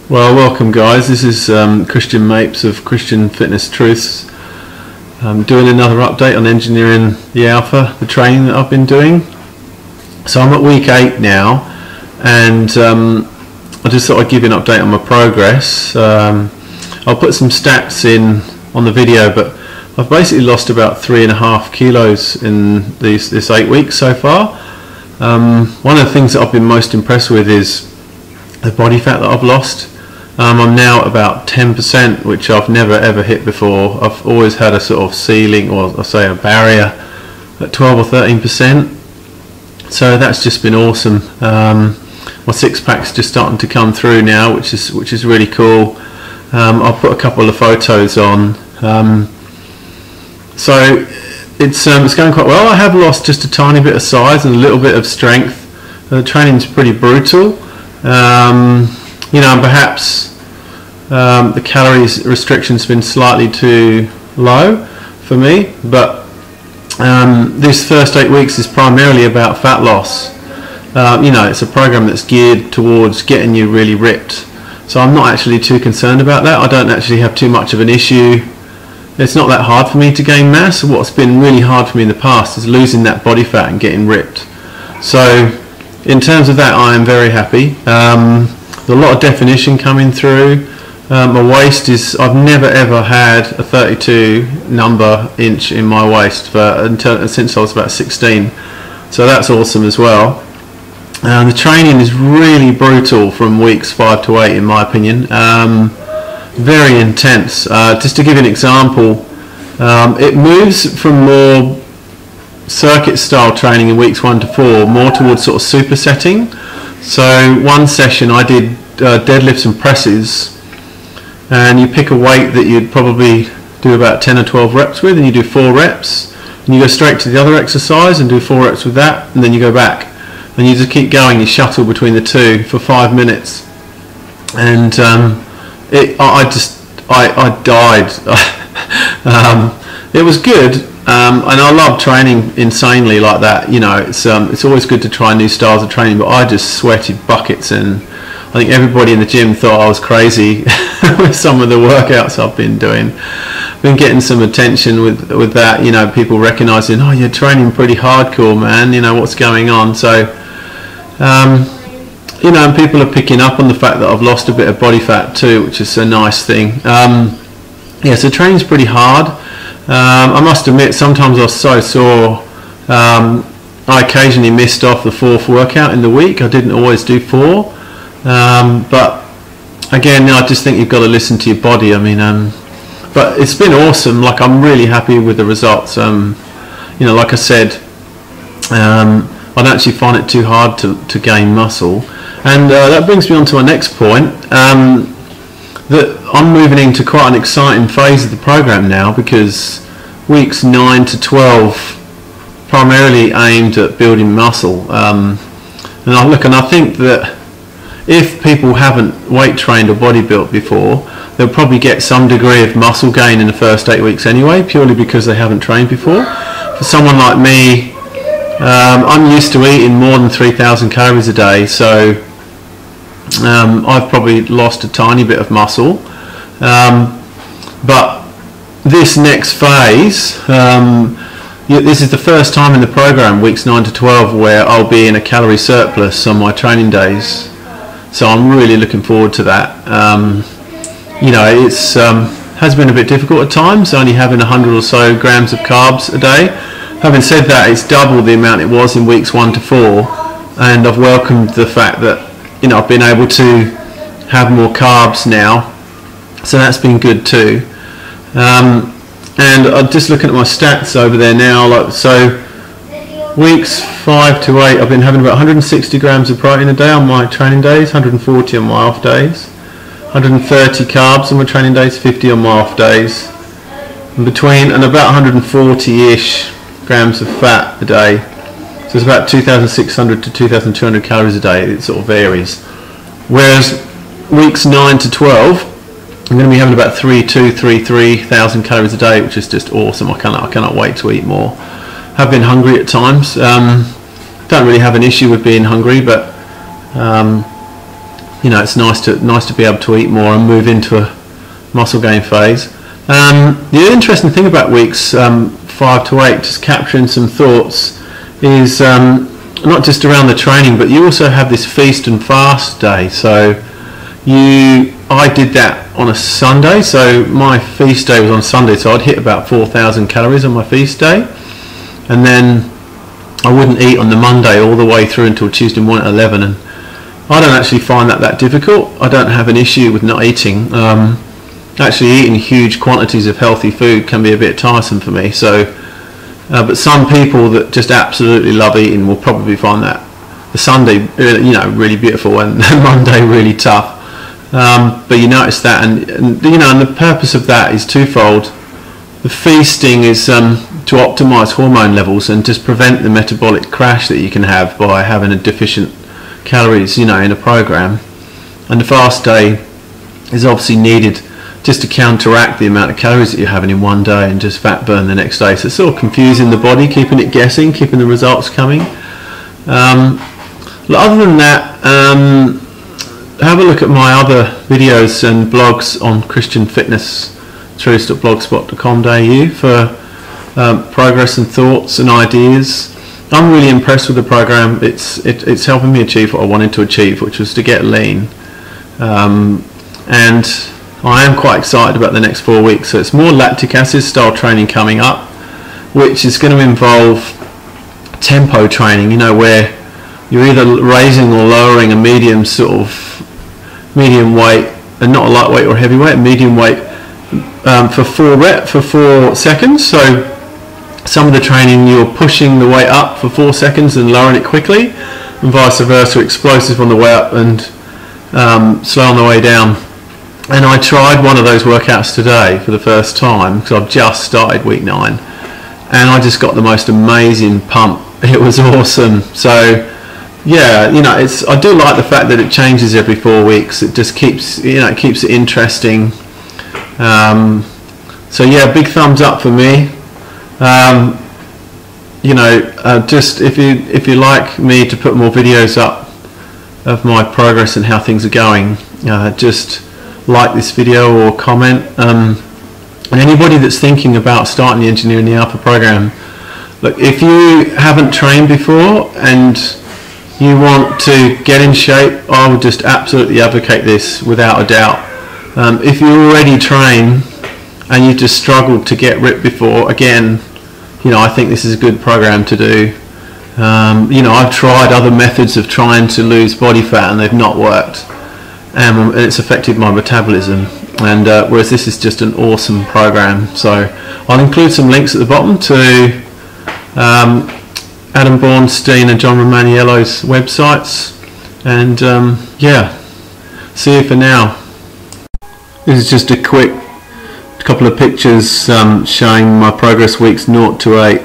Well, welcome guys. This is Christian Mapes of Christian Fitness Truths. I'm doing another update on engineering the alpha, the training that I've been doing. So I'm at week 8 now, and I just thought I'd give you an update on my progress. I'll put some stats in on the video, but I've basically lost about 3.5 kilos in this 8 weeks so far. One of the things that I've been most impressed with is the body fat that I've lost. I'm now at about 10%, which I've never ever hit before. I've always had a sort of ceiling, or I say a barrier, at 12 or 13%. So that's just been awesome. My six-pack's just starting to come through now, which is really cool. I'll put a couple of photos on. So it's going quite well. I have lost just a tiny bit of size and a little bit of strength. The training's pretty brutal. You know, perhaps the calories restriction's been slightly too low for me, but this first 8 weeks is primarily about fat loss. You know, it's a program that's geared towards getting you really ripped, so I'm not actually too concerned about that. I don't actually have too much of an issue. It's not that hard for me to gain mass. What's been really hard for me in the past is losing that body fat and getting ripped. So in terms of that, I am very happy. There's a lot of definition coming through. My waist is, I've never ever had a 32 inch in my waist since I was about 16. So that's awesome as well. The training is really brutal from weeks 5 to 8 in my opinion. Very intense. Just to give you an example, it moves from more circuit style training in weeks 1 to 4 more towards sort of supersetting. So one session I did deadlifts and presses, and you pick a weight that you'd probably do about 10 or 12 reps with, and you do 4 reps, and you go straight to the other exercise and do 4 reps with that, and then you go back, and you just keep going. You shuttle between the two for 5 minutes, and I died. It was good. And I love training insanely like that. You know, it's always good to try new styles of training, but I just sweated buckets, and I think everybody in the gym thought I was crazy with some of the workouts I've been doing. Been getting some attention with that, you know, people recognizing, oh, you're training pretty hardcore, man, you know, what's going on. So you know, and people are picking up on the fact that I've lost a bit of body fat too, which is a nice thing. Yeah, so training's pretty hard. I must admit, sometimes I was so sore, I occasionally missed off the 4th workout in the week. I didn't always do 4, but again, I just think you've got to listen to your body. I mean, but it's been awesome. Like, I'm really happy with the results. You know, like I said, I don't actually find it too hard to gain muscle, and that brings me on to my next point. That I'm moving into quite an exciting phase of the program now, because weeks 9 to 12 primarily aimed at building muscle. And I think that if people haven't weight trained or body built before, they'll probably get some degree of muscle gain in the first 8 weeks anyway, purely because they haven't trained before. For someone like me, I'm used to eating more than 3,000 calories a day, so I've probably lost a tiny bit of muscle, but this next phase, this is the first time in the program, weeks 9 to 12, where I'll be in a calorie surplus on my training days. So I'm really looking forward to that. You know, it's has been a bit difficult at times, only having 100 or so grams of carbs a day. Having said that, it's double the amount it was in weeks 1 to 4, and I've welcomed the fact that, you know, I've been able to have more carbs now, so that's been good too. And I'm just looking at my stats over there now. Like, so weeks 5 to 8, I've been having about 160 grams of protein a day on my training days, 140 on my off days, 130 carbs on my training days, 50 on my off days, and about 140-ish grams of fat a day. So it's about 2,600 to 2,200 calories a day. It sort of varies. Whereas weeks 9 to 12, I'm going to be having about 3,000 calories a day, which is just awesome. I cannot wait to eat more. Have been hungry at times. Don't really have an issue with being hungry, but you know, it's nice to be able to eat more and move into a muscle gain phase. The interesting thing about weeks 5 to 8, just capturing some thoughts, is not just around the training, but you also have this feast and fast day. So I did that on a Sunday, so my feast day was on Sunday, so I'd hit about 4,000 calories on my feast day, and then I wouldn't eat on the Monday all the way through until Tuesday morning at 11. And I don't actually find that difficult. I don't have an issue with not eating. Actually eating huge quantities of healthy food can be a bit tiresome for me. So, but some people that just absolutely love eating will probably find that the Sunday, you know, really beautiful, and the Monday really tough. But you notice that, and you know, and the purpose of that is twofold. The feasting is to optimize hormone levels and just prevent the metabolic crash that you can have by having a deficient calories, you know, in a program. And the fast day is obviously needed just to counteract the amount of calories that you're having in one day and just fat burn the next day. So it's sort of confusing the body, keeping it guessing, keeping the results coming. Other than that, have a look at my other videos and blogs on Christian fitness, truths.blogspot.com.au, for progress and thoughts and ideas. I'm really impressed with the program. It's helping me achieve what I wanted to achieve, which was to get lean, and I am quite excited about the next 4 weeks. So it's more lactic acid style training coming up, which is going to involve tempo training, you know, where you're either raising or lowering a medium weight, and not a lightweight or heavyweight, medium weight, for 4 seconds. So some of the training you're pushing the weight up for 4 seconds and lowering it quickly, and vice versa, explosive on the way up and slow on the way down. And I tried one of those workouts today for the first time, because I've just started week 9, and I just got the most amazing pump. It was awesome. So yeah, you know, I do like the fact that it changes every 4 weeks. It just keeps, you know, it keeps it interesting. So yeah, big thumbs up for me. You know, just if you like me to put more videos up of my progress and how things are going, just like this video or comment. And anybody that's thinking about starting the Engineering the Alpha program, look, if you haven't trained before and you want to get in shape, I would just absolutely advocate this without a doubt. If you already train and you just struggled to get ripped before, again, you know, I think this is a good program to do. You know, I've tried other methods of trying to lose body fat and they've not worked, and it's affected my metabolism. And whereas this is just an awesome program. So I'll include some links at the bottom to Adam Bornstein and John Romaniellos' websites, and yeah, see you for now. This is just a quick couple of pictures showing my progress weeks 0 to 8.